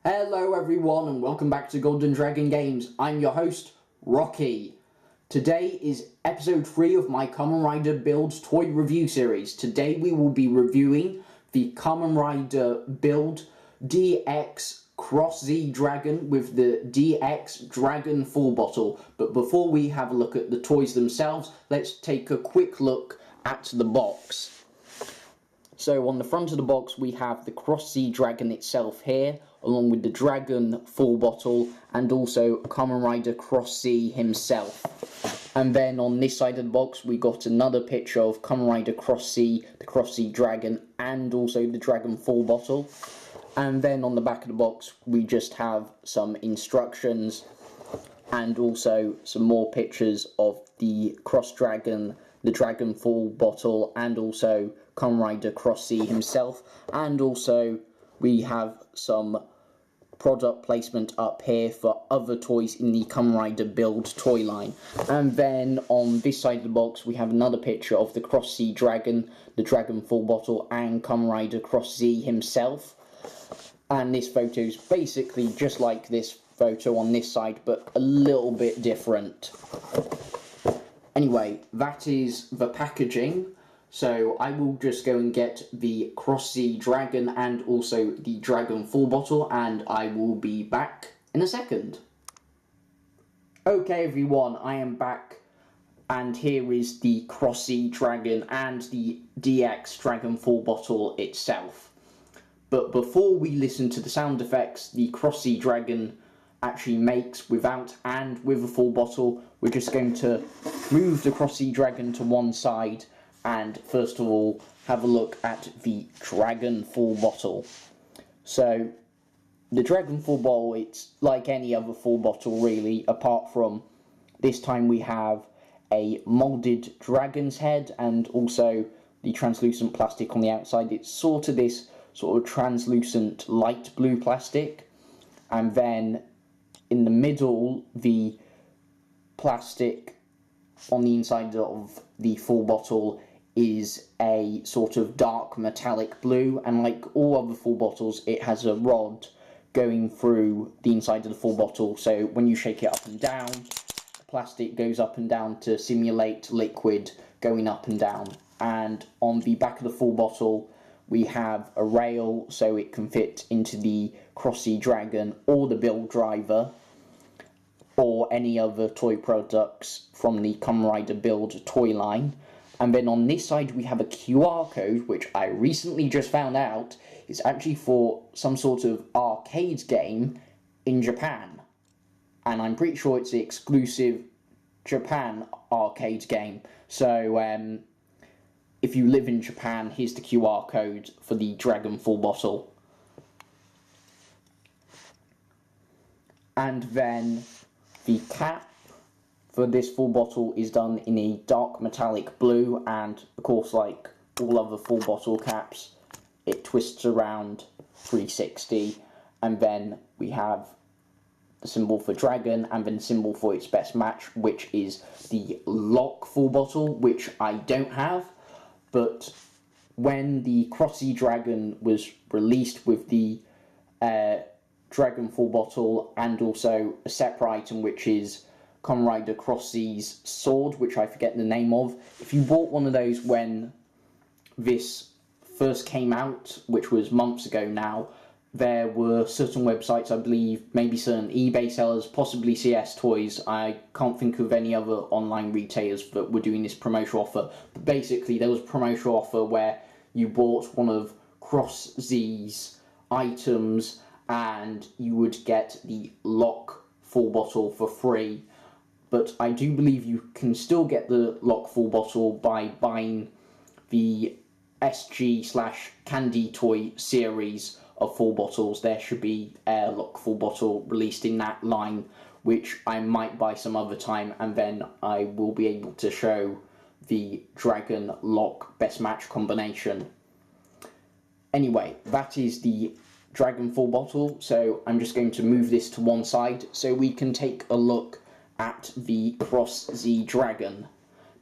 Hello everyone and welcome back to Golden Dragon Games. I'm your host, Rocky. Today is episode 3 of my Kamen Rider Build toy review series. Today we will be reviewing the Kamen Rider Build DX Cross Z Dragon with the DX Dragon Full Bottle. But before we have a look at the toys themselves, let's take a quick look at the box. So on the front of the box we have the Cross Z Dragon itself here, along with the Dragon Full Bottle and also Kamen Rider Cross Z himself. And then on this side of the box we got another picture of Kamen Rider Cross Z, the Cross Z Dragon, and also the Dragon Full Bottle. And then on the back of the box we just have some instructions and also some more pictures of the Cross Dragon, the Dragon Full Bottle, and also Kamen Rider Cross Z himself. And also we have some product placement up here for other toys in the Kamen Rider Build toy line. And then on this side of the box we have another picture of the Cross Z Dragon, the Dragon Full Bottle, and Kamen Rider Cross Z himself. And this photo is basically just like this photo on this side, but a little bit different. Anyway, that is the packaging. So I will just go and get the Cross Z Dragon and also the Dragon Full Bottle, and I will be back in a second. Okay everyone, I am back, and here is the Cross Z Dragon and the DX Dragon Full Bottle itself. But before we listen to the sound effects the Cross Z Dragon actually makes without and with a full bottle, we're just going to move the Cross Z Dragon to one side and first of all have a look at the Dragon Full Bottle. So the Dragon Full Bottle, it's like any other full bottle really, apart from this time we have a moulded dragon's head and also the translucent plastic on the outside. It's sort of this sort of translucent light blue plastic, and then in the middle the plastic on the inside of the full bottle is a sort of dark metallic blue, and like all other full bottles it has a rod going through the inside of the full bottle, so when you shake it up and down the plastic goes up and down to simulate liquid going up and down. And on the back of the full bottle we have a rail so it can fit into the Cross Z Dragon or the Build Driver or any other toy products from the Kamen Rider Build toy line. And then on this side we have a QR code, which I recently just found out is actually for some sort of arcade game in Japan. And I'm pretty sure it's the exclusive Japan arcade game. So if you live in Japan, here's the QR code for the Dragon Full Bottle. And then the cap for this full bottle is done in a dark metallic blue, and of course like all other full bottle caps it twists around 360, and then we have the symbol for dragon and then the symbol for its best match, which is the lock full bottle, which I don't have. But when the Cross Z Dragon was released with the Dragon Full Bottle and also a separate item which is Kamen Rider Cross Z's sword, which I forget the name of, if you bought one of those when this first came out, which was months ago now, there were certain websites, I believe, maybe certain eBay sellers, possibly CS Toys, I can't think of any other online retailers that were doing this promotional offer, but basically there was a promotional offer where you bought one of Cross Z's items and you would get the lock full bottle for free. But I do believe you can still get the lock full bottle by buying the SG/Candy Toy series of full bottles. There should be a lock full bottle released in that line, which I might buy some other time, and then I will be able to show the Dragon Lock Best Match combination. Anyway, that is the Dragon Full Bottle, so I'm just going to move this to one side so we can take a look at the Cross Z Dragon.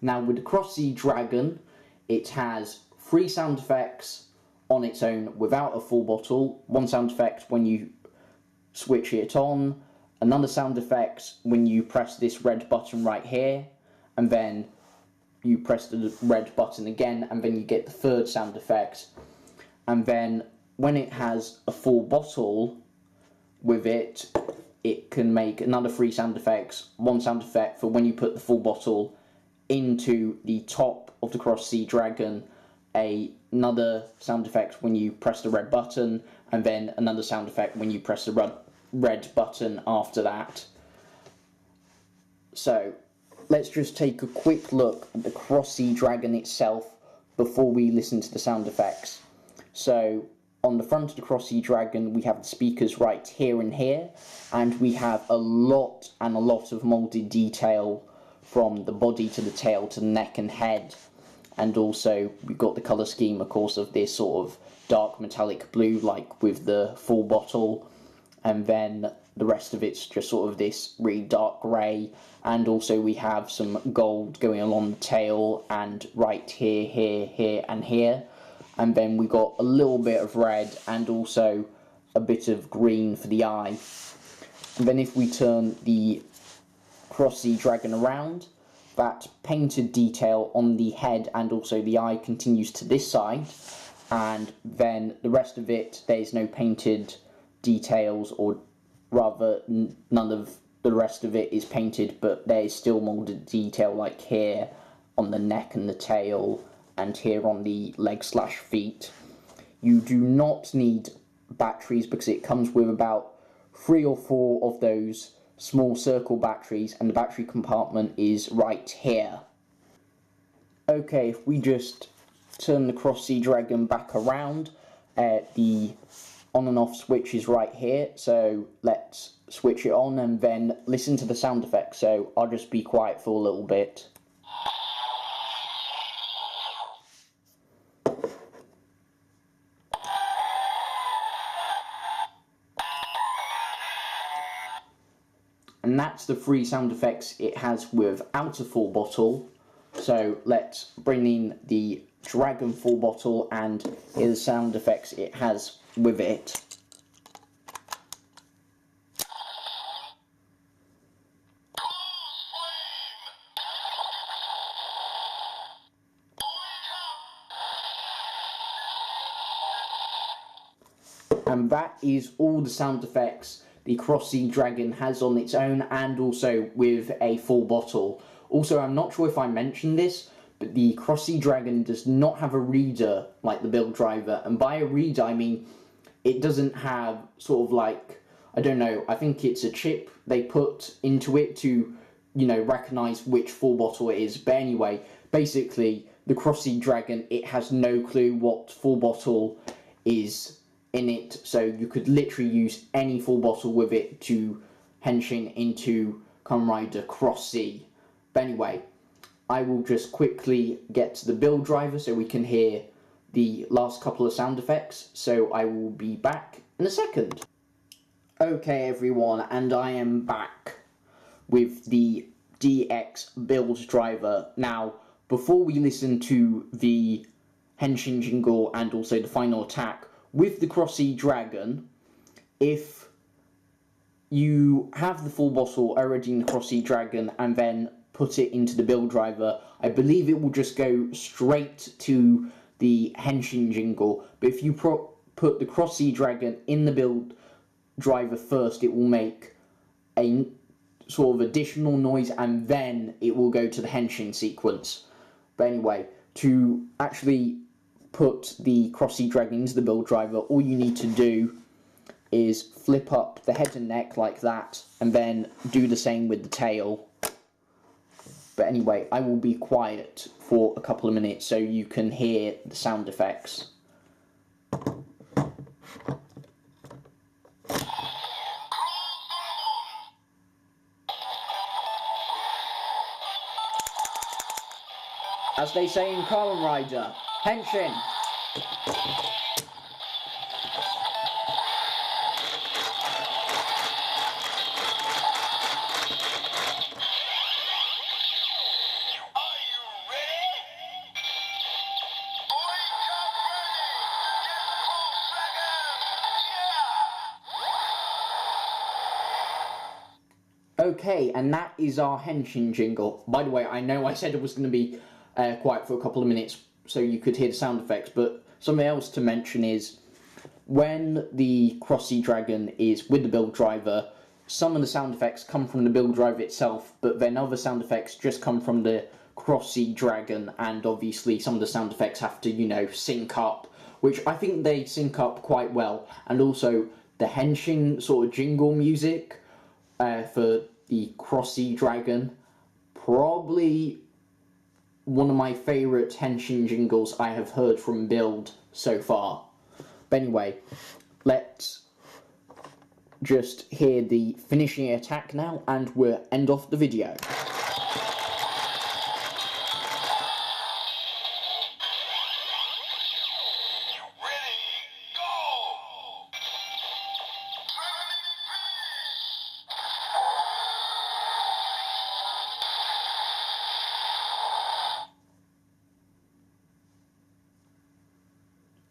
Now with the Cross Z Dragon, it has 3 sound effects on its own without a full bottle, 1 sound effect when you switch it on. Another sound effect when you press this red button right here, and then you press the red button again, and then you get the third sound effect. And then when it has a full bottle with it, it can make another 3 sound effects. One sound effect for when you put the full bottle into the top of the cross sea dragon, another sound effect when you press the red button, and then another sound effect when you press the red button after that. So let's just take a quick look at the cross sea dragon itself before we listen to the sound effects. So on the front of the cross sea dragon we have the speakers right here and here, and we have a lot of moulded detail from the body to the tail to the neck and head. And also we've got the colour scheme, of course, of this sort of dark metallic blue like with the full bottle, and then the rest of it's just sort of this really dark grey. And also we have some gold going along the tail and right here, here and here. And then we got a little bit of red and also a bit of green for the eye. And then if we turn the cross sea dragon around, that painted detail on the head and also the eye continues to this side, and then the rest of it, there's no painted details, or rather none of the rest of it is painted, but there is still moulded detail like here on the neck and the tail and here on the legs/feet. You do not need batteries because it comes with about 3 or 4 of those small circle batteries, and the battery compartment is right here. Okay, if we just turn the cross sea dragon back around, the on and off switch is right here, so let's switch it on and then listen to the sound effects. So I'll just be quiet for a little bit. And that's the 3 sound effects it has without a full bottle. So let's bring in the dragon full bottle and hear the sound effects it has with it. And that is all the sound effects the cross sea dragon has on its own, and also with a full bottle. Also, I'm not sure if I mentioned this, but the cross sea dragon does not have a reader like the build driver, and by a reader I mean it doesn't have sort of like, I don't know, I think it's a chip they put into it to, you know, recognise which full bottle it is. But anyway, basically the cross sea dragon, it has no clue what full bottle is in it, so you could literally use any full bottle with it to henshin into Kamen Rider Cross Sea. But anyway, I will just quickly get to the build driver so we can hear the last couple of sound effects, so I will be back in a second. Okay everyone, and I am back with the DX build driver. Now, before we listen to the henshin jingle and also the final attack, with the cross sea dragon, if you have the full bottle already in the cross sea dragon and then put it into the build driver, I believe it will just go straight to the henshin jingle. But if you put the cross sea dragon in the build driver first, it will make a sort of additional noise and then it will go to the henshin sequence. But anyway, to actually put the cross sea dragon into the build driver, all you need to do is flip up the head and neck like that, and then do the same with the tail. But anyway, I will be quiet for a couple of minutes so you can hear the sound effects. As they say in Kamen Rider, henshin! Okay, and that is our henshin jingle. By the way, I know I said it was going to be quiet for a couple of minutes so you could hear the sound effects, but something else to mention is when the Frosty Dragon is with the build driver, some of the sound effects come from the build driver itself, but then other sound effects just come from the Frosty Dragon, and obviously some of the sound effects have to, you know, sync up, which I think they sync up quite well. And also the henshin sort of jingle music for the Frosty Dragon, probably one of my favourite henshin jingles I have heard from Build so far. But anyway, let's just hear the finishing attack now, and we'll end off the video.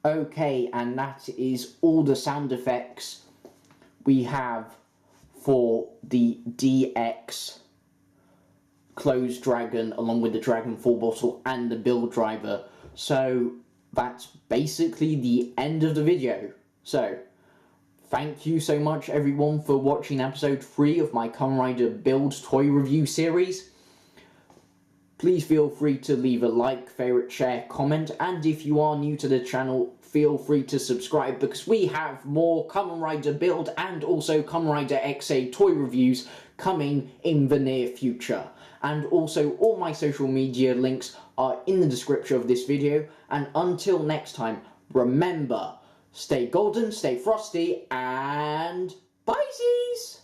Okay, and that is all the sound effects we have for the DX closed dragon, along with the dragon full bottle and the build driver. So that's basically the end of the video. So thank you so much everyone for watching episode 3 of my Kamen Rider build toy review series. Please feel free to leave a like, favourite, share, comment, and if you are new to the channel, feel free to subscribe, because we have more Kamen Rider build and also Kamen Rider XA toy reviews coming in the near future. And also all my social media links are in the description of this video, and until next time, remember, stay golden, stay frosty, and bye-sies!